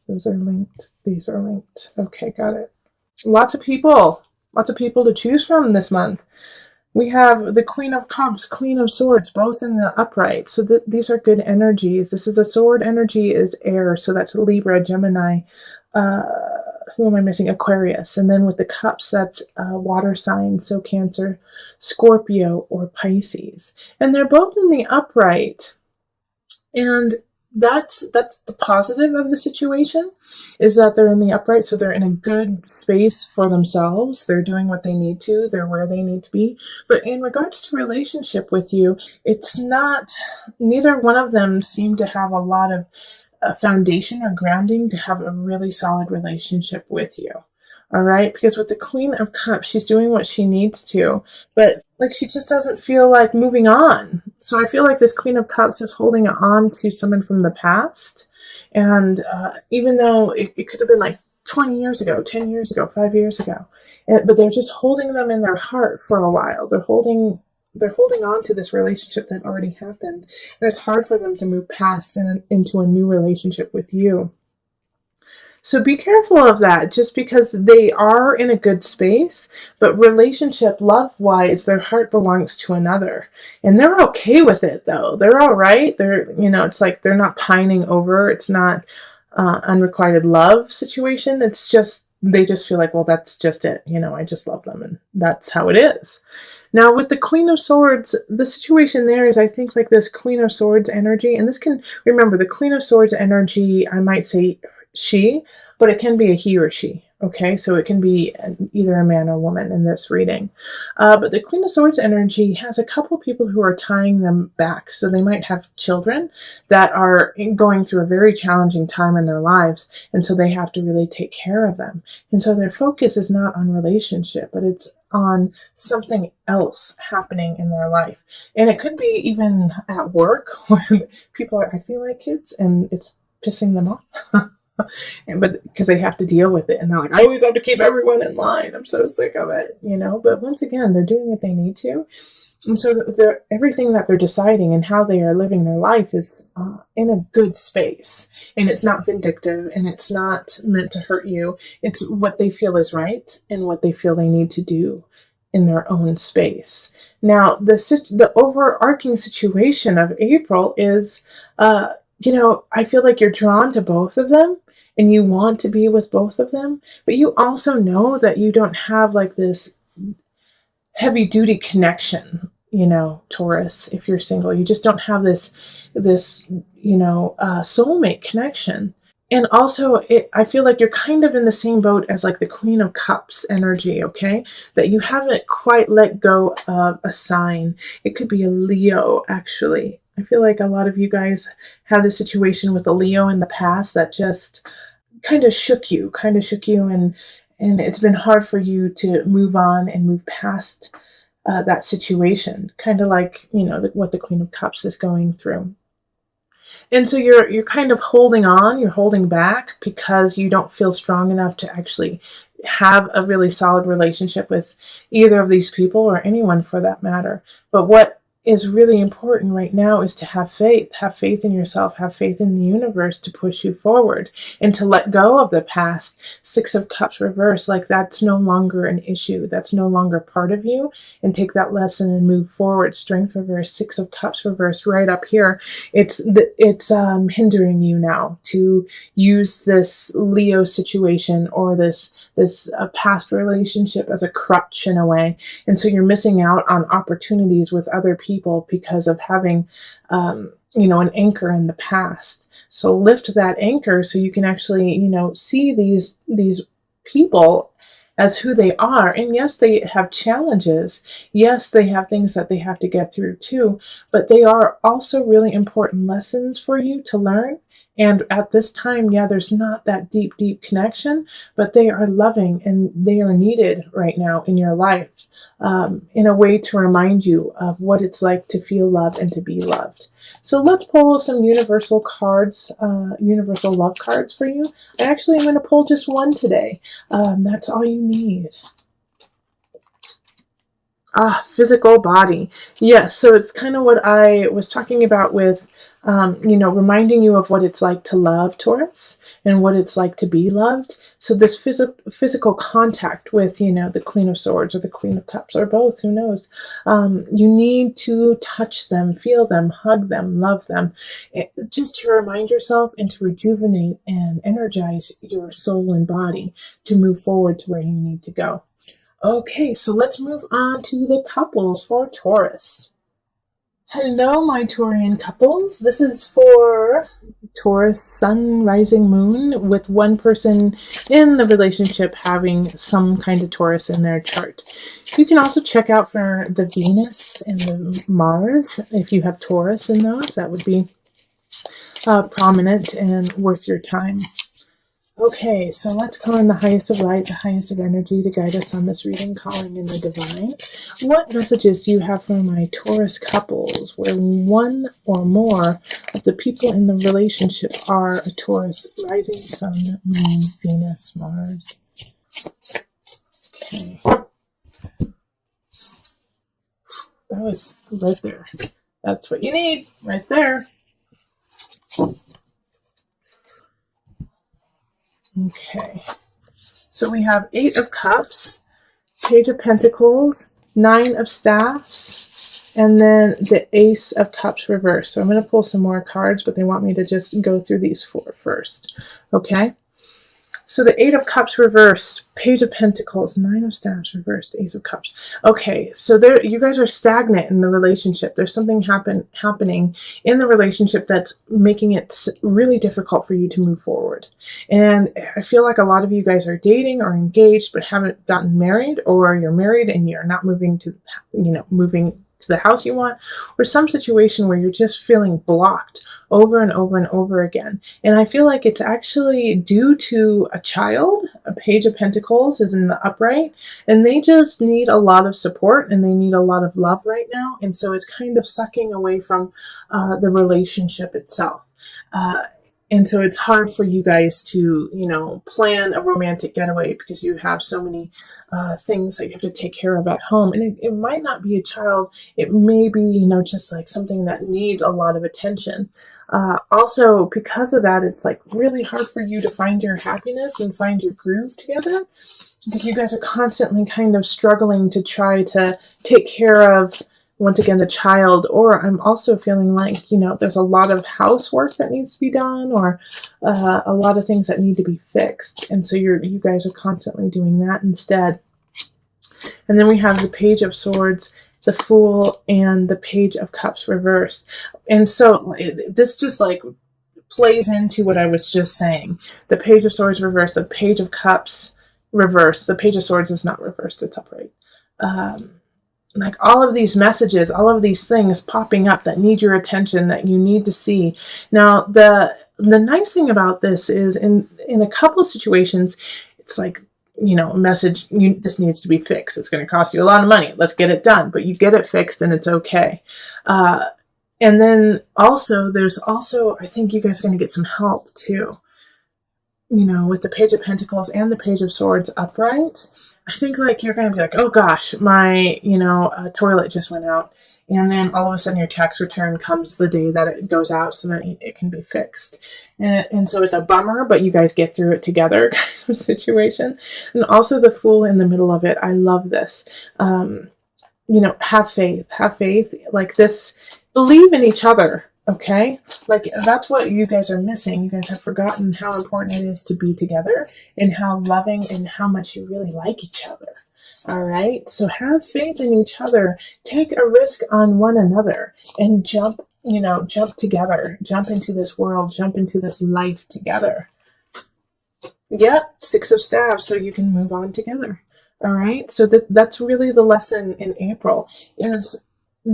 Those are linked. These are linked. Okay, got it. Lots of people. Lots of people to choose from this month. We have the Queen of Cups, Queen of Swords, both in the upright. So these are good energies. This is a sword energy is air. So that's Libra, Gemini. Who am I missing? Aquarius. And then with the cups, that's water signs. So Cancer, Scorpio, or Pisces. And they're both in the upright. And that's the positive of the situation, is that they're in the upright, so they're in a good space for themselves. They're doing what they need to. They're where they need to be. But in regards to relationship with you, it's not, neither one of them seem to have a lot of foundation or grounding to have a really solid relationship with you. All right, because with the Queen of Cups, she's doing what she needs to, but like she just doesn't feel like moving on. So I feel like this Queen of Cups is holding on to someone from the past, and even though it could have been like 20 years ago, 10 years ago, 5 years ago, but they're just holding them in their heart for a while. They're holding on to this relationship that already happened, and it's hard for them to move past and into a new relationship with you. So be careful of that, just because they are in a good space, but relationship, love-wise, their heart belongs to another. And they're okay with it, though. They're all right. They're, it's like they're not pining over. It's not unrequited love situation. It's just, they just feel like, well, that's just it. I just love them, and that's how it is. Now, with the Queen of Swords, the situation there is, I think, like this Queen of Swords energy, and this can, remember, the Queen of Swords energy, I might say she, but it can be a he or she. Okay, so it can be either a man or woman in this reading. But the Queen of Swords energy has a couple people who are tying them back. So they might have children that are going through a very challenging time in their lives, and so they have to really take care of them. And so their focus is not on relationship, but it's on something else happening in their life. And it could be even at work, where people are acting like kids and it's pissing them off. But because they have to deal with it, and they're like, I always have to keep everyone in line. I'm so sick of it, But once again, they're doing what they need to, and so everything that they're deciding and how they are living their life is in a good space, and it's not vindictive, and it's not meant to hurt you. It's what they feel is right and what they feel they need to do in their own space. Now, the overarching situation of April is, I feel like you're drawn to both of them, and you want to be with both of them, but you also know that you don't have like this heavy duty connection, Taurus. If you're single, you just don't have this soulmate connection. And also, I feel like you're kind of in the same boat as like the Queen of Cups energy, okay? That you haven't quite let go of a sign. It could be a Leo, actually. I feel like a lot of you guys had a situation with a Leo in the past that just kind of shook you, and it's been hard for you to move on and move past that situation, kind of like, what the Queen of Cups is going through. And so you're kind of holding on, you're holding back because you don't feel strong enough to actually have a really solid relationship with either of these people, or anyone for that matter. But what is really important right now is to have faith in yourself, have faith in the universe to push you forward, and to let go of the past. Six of Cups reverse, like that's no longer an issue, that's no longer part of you, and take that lesson and move forward. Strength reverse, Six of Cups reverse right up here. It's hindering you now to use this Leo situation or this past relationship as a crutch in a way, and so you're missing out on opportunities with other people because of having an anchor in the past. So lift that anchor so you can actually see these people as who they are. And yes, they have challenges. Yes, they have things that they have to get through too, but they are also really important lessons for you to learn. And at this time, there's not that deep connection, but they are loving and they are needed right now in your life, in a way to remind you of what it's like to feel loved and to be loved. So let's pull some universal cards, universal love cards for you. I actually am going to pull just one today. That's all you need. Physical body. Yes, so it's kind of what I was talking about with, reminding you of what it's like to love, Taurus, and what it's like to be loved. So this physical contact with, the Queen of Swords or the Queen of Cups or both, who knows? You need to touch them, feel them, hug them, love them, just to remind yourself and to rejuvenate and energize your soul and body to move forward to where you need to go. Okay, so let's move on to the couples for Taurus. Hello, my Taurian couples. This is for Taurus Sun, Rising, Moon, with one person in the relationship having some kind of Taurus in their chart. You can also check out for the Venus and the Mars. If you have Taurus in those, that would be prominent and worth your time. Okay, so let's call in the highest of light, the highest of energy to guide us on this reading, calling in the divine. What messages do you have for my Taurus couples where one or more of the people in the relationship are a Taurus, rising, sun, moon, Venus, Mars? Okay. That was right there. That's what you need, right there. Okay, so we have 8 of Cups, Page of Pentacles, 9 of Staffs, and then the Ace of Cups reversed. So I'm going to pull some more cards, but they want me to just go through these 4 first. Okay, so the 8 of Cups reversed, Page of Pentacles, 9 of Staffs reversed, Ace of Cups. Okay, so there, you guys are stagnant in the relationship. There's something happening in the relationship that's making it really difficult for you to move forward. And I feel like a lot of you guys are dating or engaged but haven't gotten married, or you're married and you're not moving to the house you want, or some situation where you're just feeling blocked over and over and over again. And I feel like it's actually due to a child. A Page of Pentacles is in the upright, and they just need a lot of support and they need a lot of love right now. And so it's kind of sucking away from the relationship itself. And so it's hard for you guys to, plan a romantic getaway because you have so many things that you have to take care of at home. And it might not be a child. It may be, just like something that needs a lot of attention. Also, because of that, it's like really hard for you to find your happiness and find your groove together, because you guys are constantly kind of struggling to try to take care of, once again, the child. Or I'm also feeling like, there's a lot of housework that needs to be done, or a lot of things that need to be fixed. And so you guys are constantly doing that instead. And then we have the Page of Swords, the Fool, and the Page of Cups reversed. And so this just like plays into what I was just saying. The Page of Swords reversed, the Page of Cups reversed. The Page of Swords is not reversed, it's upright. Like all of these messages, all of these things popping up that need your attention, that you need to see. Now, the nice thing about this is in a couple of situations, it's like, a message, this needs to be fixed. It's going to cost you a lot of money. Let's get it done. But you get it fixed and it's okay. And then also, I think you guys are going to get some help too. With the Page of Pentacles and the Page of Swords upright. I think like you're going to be like, oh gosh, my, toilet just went out. And then all of a sudden your tax return comes the day that it goes out so that it can be fixed. And so it's a bummer, but you guys get through it together kind of situation. And also the Fool in the middle of it. I love this. Have faith like this. Believe in each other. Okay, like that's what you guys are missing. You guys have forgotten how important it is to be together and how loving and how much you really like each other. All right, so have faith in each other. Take a risk on one another and jump together. Jump into this world, jump into this life together. Yep, 6 of Staffs, so you can move on together. All right, so that's really the lesson in April is,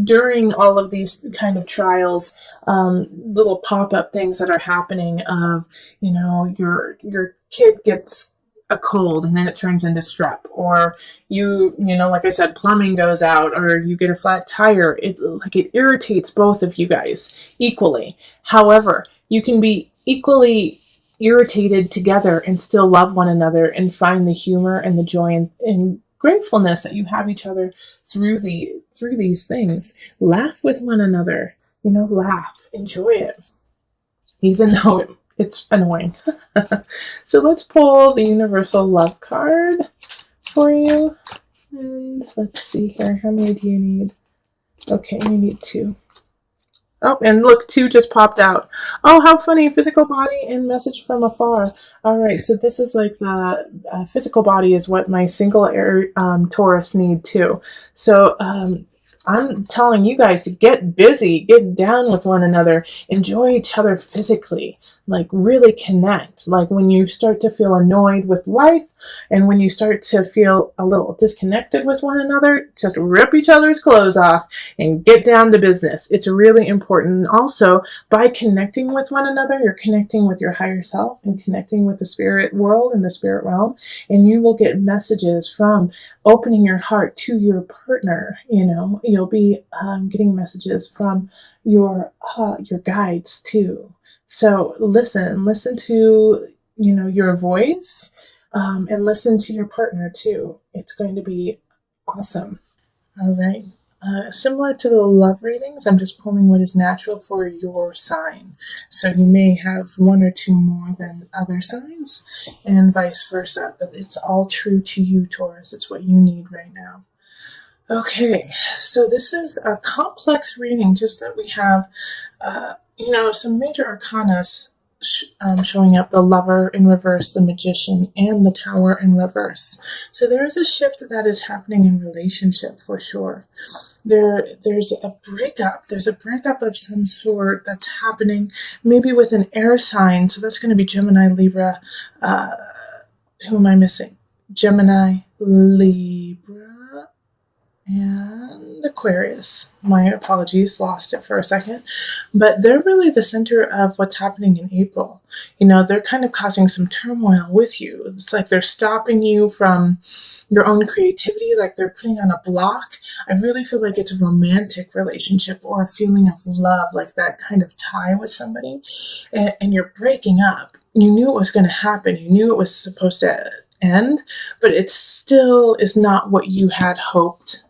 during all of these kind of trials, little pop-up things that are happening of, your kid gets a cold and then it turns into strep, or like I said, plumbing goes out, or you get a flat tire. It irritates both of you guys equally. However, you can be equally irritated together and still love one another and find the humor and the joy and gratefulness that you have each other through these things. Laugh with one another. Laugh, enjoy it, even though it's annoying. So let's pull the universal love card for you. And let's see here. How many do you need? Okay, you need 2. Oh, and look, 2 just popped out. Oh, how funny. Physical body and message from afar. All right, so this is like the physical body is what my single air Taurus need too. So I'm telling you guys to get busy, get down with one another, enjoy each other physically, like really connect. Like when you start to feel annoyed with life and when you start to feel a little disconnected with one another, just rip each other's clothes off and get down to business. It's really important. Also, by connecting with one another, you're connecting with your higher self and connecting with the spirit world and the spirit realm, and you will get messages from opening your heart to your partner. You'll be getting messages from your guides too. So listen to your voice, and listen to your partner too. It's going to be awesome. All right. Similar to the love readings, I'm just pulling what is natural for your sign. So you may have 1 or 2 more than other signs and vice versa, but it's all true to you, Taurus. It's what you need right now. Okay, so this is a complex reading, just that we have, some major arcana showing up: the Lover in reverse, the Magician, and the Tower in reverse. So there is a shift that is happening in relationship for sure. There's a breakup. There's a breakup of some sort that's happening, maybe with an air sign. So that's going to be Gemini, Libra. Who am I missing? Gemini, Libra, and Aquarius. My apologies, lost it for a second. But they're really the center of what's happening in April. They're kind of causing some turmoil with you. It's like they're stopping you from your own creativity, like they're putting on a block. I really feel like it's a romantic relationship or a feeling of love, like that kind of tie with somebody, and you're breaking up. You knew it was going to happen. You knew it was supposed to end, but it still is not what you had hoped.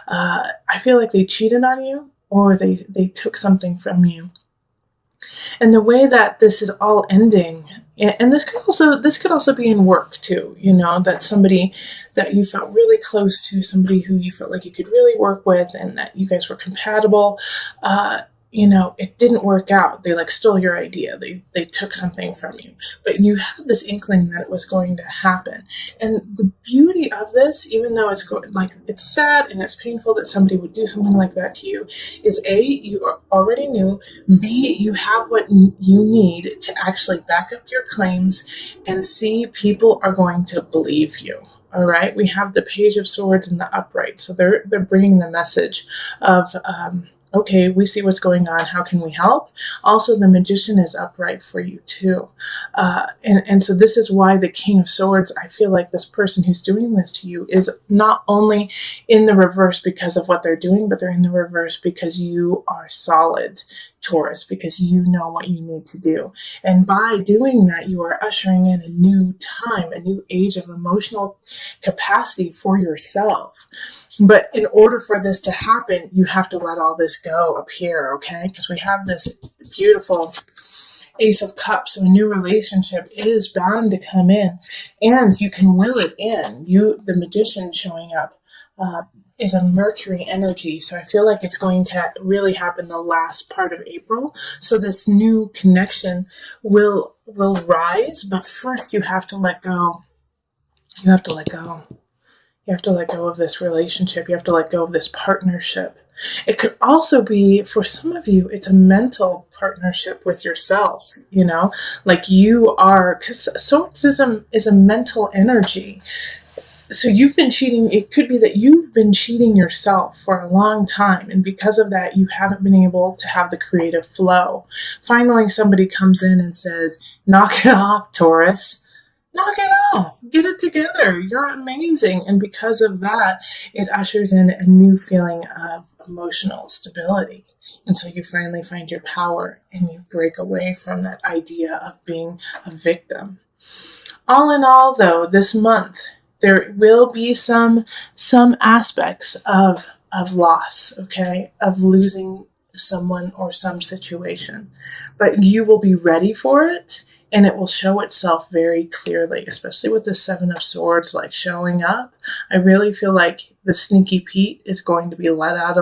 I feel like they cheated on you, or they took something from you. And the way that this is all ending, and this could also be in work too, that somebody that you felt really close to, somebody who you felt like you could really work with and that you guys were compatible, it didn't work out. They stole your idea. They took something from you, but you had this inkling that it was going to happen. And the beauty of this, even though it's sad and it's painful that somebody would do something like that to you, is A, you already knew, B, you have what you need to actually back up your claims, and C, people are going to believe you. All right. We have the Page of Swords in the upright. So they're bringing the message of, okay, we see what's going on. How can we help? Also, the Magician is upright for you too. And so this is why the King of Swords, I feel like this person who's doing this to you is not only in the reverse because of what they're doing, but they're in the reverse because you are solid, Taurus, because you know what you need to do. And by doing that, you are ushering in a new time, a new age of emotional capacity for yourself. But in order for this to happen, you have to let all this go up here, okay? Because we have this beautiful Ace of Cups, so a new relationship is bound to come in, and you can will it in. The Magician showing up is a Mercury energy, so I feel like it's going to really happen the last part of April. So this new connection will rise, but first you have to let go. You have to let go. You have to let go of this relationship. You have to let go of this partnership. It could also be, for some of you, it's a mental partnership with yourself, like you are, because Swords is a mental energy. So you've been cheating. It could be that you've been cheating yourself for a long time, and because of that, you haven't been able to have the creative flow. Finally, somebody comes in and says, knock it off, Taurus. Knock it off. Get it together. You're amazing. And because of that, it ushers in a new feeling of emotional stability. And so you finally find your power and you break away from that idea of being a victim. All in all, though, this month, There will be some aspects of loss, okay, of losing someone or some situation, but you will be ready for it, and it will show itself very clearly, especially with the Seven of Swords, like showing up. I really feel like the sneaky Pete is going to be let out.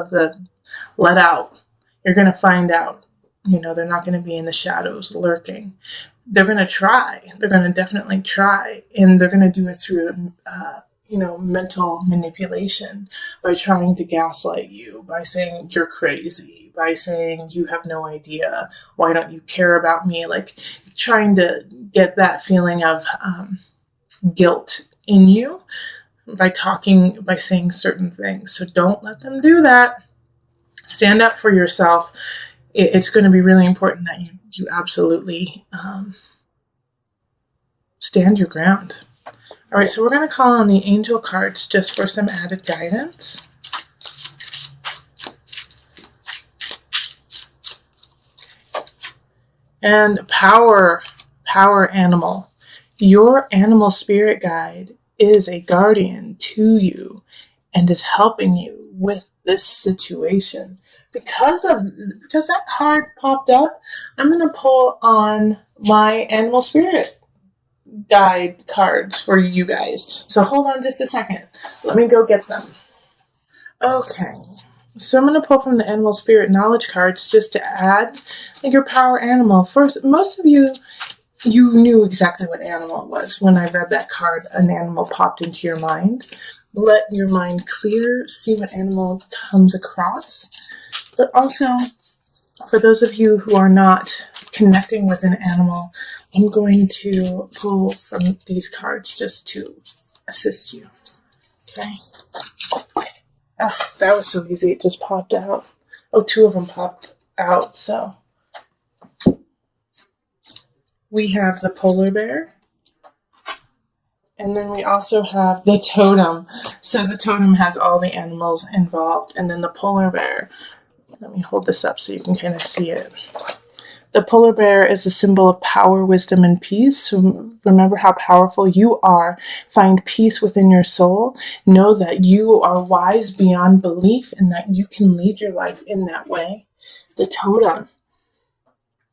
You're going to find out. You know, they're not going to be in the shadows lurking. They're going to try. They're going to definitely try. And they're going to do it through, mental manipulation, by trying to gaslight you, by saying you're crazy, by saying you have no idea. Why don't you care about me? Like trying to get that feeling of guilt in you by saying certain things. So don't let them do that. Stand up for yourself. It's going to be really important that you absolutely stand your ground. All right, so we're going to call on the angel cards just for some added guidance. And power animal. Your animal spirit guide is a guardian to you and is helping you with this situation. Because that card popped up, I'm going to pull on my animal spirit guide cards for you guys. So hold on just a second. Let me go get them. Okay. So I'm going to pull from the animal spirit knowledge cards just to add your power animal. First, most of you knew exactly what animal it was. When I read that card, an animal popped into your mind. Let your mind clear, see what animal comes across. But also, for those of you who are not connecting with an animal, I'm going to pull from these cards just to assist you. Okay? Oh, that was so easy. It just popped out. Oh, two of them popped out, so. We have the polar bear. And then we also have the totem. So the totem has all the animals involved. And then the polar bear. Let me hold this up so you can kind of see it. The polar bear is a symbol of power, wisdom, and peace. So remember how powerful you are. Find peace within your soul. Know that you are wise beyond belief and that you can lead your life in that way. The totem.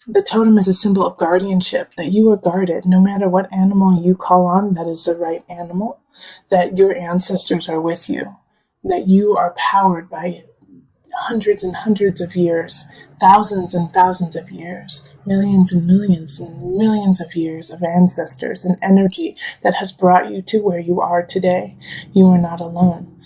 The totem is a symbol of guardianship, that you are guarded. No matter what animal you call on, that is the right animal. That your ancestors are with you. That you are powered by hundreds and hundreds of years, thousands and thousands of years, millions and millions and millions of years of ancestors and energy that has brought you to where you are today. You are not alone.